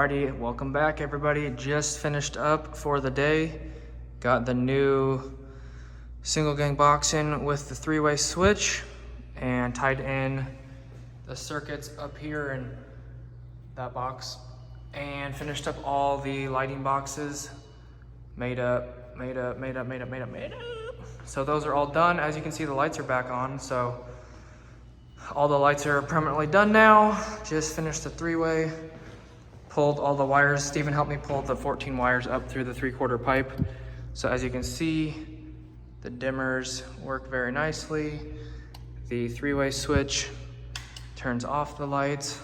Alrighty, welcome back everybody. Just finished up for the day. Got the new single gang box in with the three-way switch and tied in the circuits up here in that box, and finished up all the lighting boxes. Made up. So those are all done. As you can see, the lights are back on, so all the lights are permanently done now. Just finished the three-way. Pulled all the wires. Steven helped me pull the 14 wires up through the 3/4 pipe. So as you can see, the dimmers work very nicely. The three-way switch turns off the lights.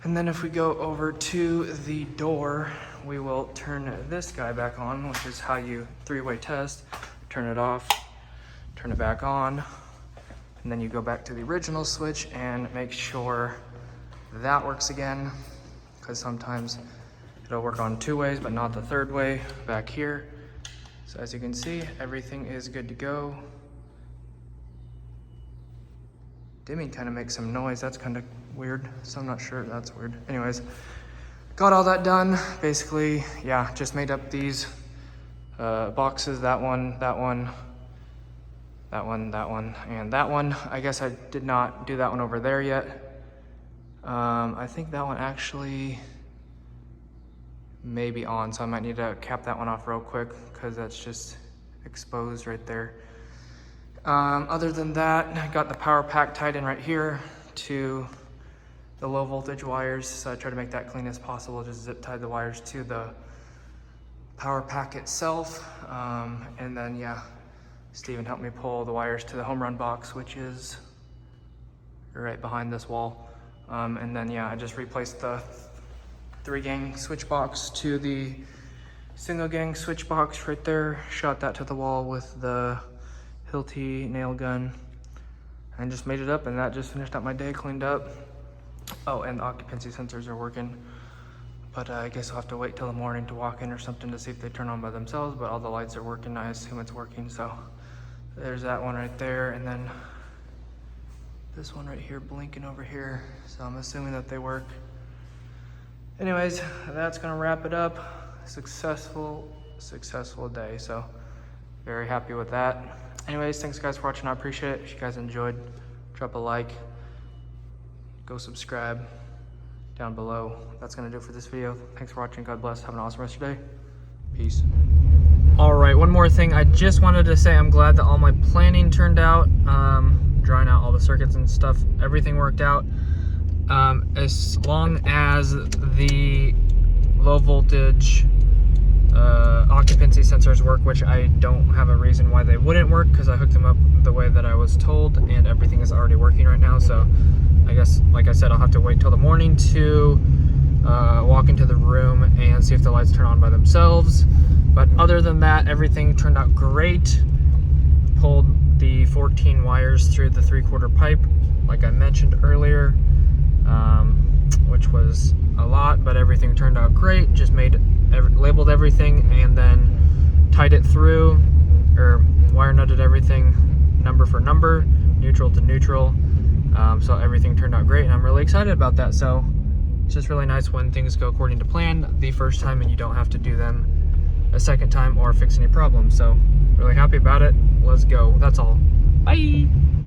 And then if we go over to the door, we will turn this guy back on, which is how you three-way test. Turn it off, turn it back on, and then you go back to the original switch and make sure that works again, because sometimes it'll work on 2 ways, but not the 3rd way back here. So as you can see, everything is good to go. Dimming kind of makes some noise. That's kind of weird. So I'm not sure. That's weird. Anyways, got all that done. Basically, yeah, just made up these boxes. That one, and that one. I guess I did not do that one over there yet. I think that one actually may be on, so I might need to cap that one off real quick because that's just exposed right there. Other than that, I got the power pack tied in right here to the low voltage wires, so I try to make that clean as possible. Just zip tie the wires to the power pack itself. And then yeah, Steven helped me pull the wires to the home run box, which is right behind this wall. And then yeah, I just replaced the 3-gang switch box to the single gang switch box right there. Shot that to the wall with the Hilti nail gun and just made it up, and that just finished up my day, cleaned up. Oh, and the occupancy sensors are working, but I guess I'll have to wait till the morning to walk in or something to see if they turn on by themselves, but all the lights are working. I assume it's working. So there's that one right there, and then this one right here blinking over here, so I'm assuming that they work. Anyways, that's gonna wrap it up. Successful day, so very happy with that. Anyways, thanks guys for watching. I appreciate it. If you guys enjoyed, drop a like, go subscribe down below. That's gonna do it for this video. Thanks for watching. God bless. Have an awesome rest of your day. Peace. All right, one more thing. I just wanted to say I'm glad that all my planning turned out. Drawing out all the circuits and stuff, everything worked out. As long as the low voltage occupancy sensors work, which I don't have a reason why they wouldn't work, because I hooked them up the way that I was told and everything is already working right now. So I guess, like I said, I'll have to wait till the morning to walk into the room and see if the lights turn on by themselves. But other than that, everything turned out great. Pulled the 14 wires through the 3/4 pipe, like I mentioned earlier, which was a lot, but everything turned out great. Just labeled everything and then tied it through, or wire nutted everything number for number, neutral to neutral. So everything turned out great, and I'm really excited about that. So it's just really nice when things go according to plan the first time and you don't have to do them a second time or fix any problems. So really happy about it. Let's go. That's all. Bye.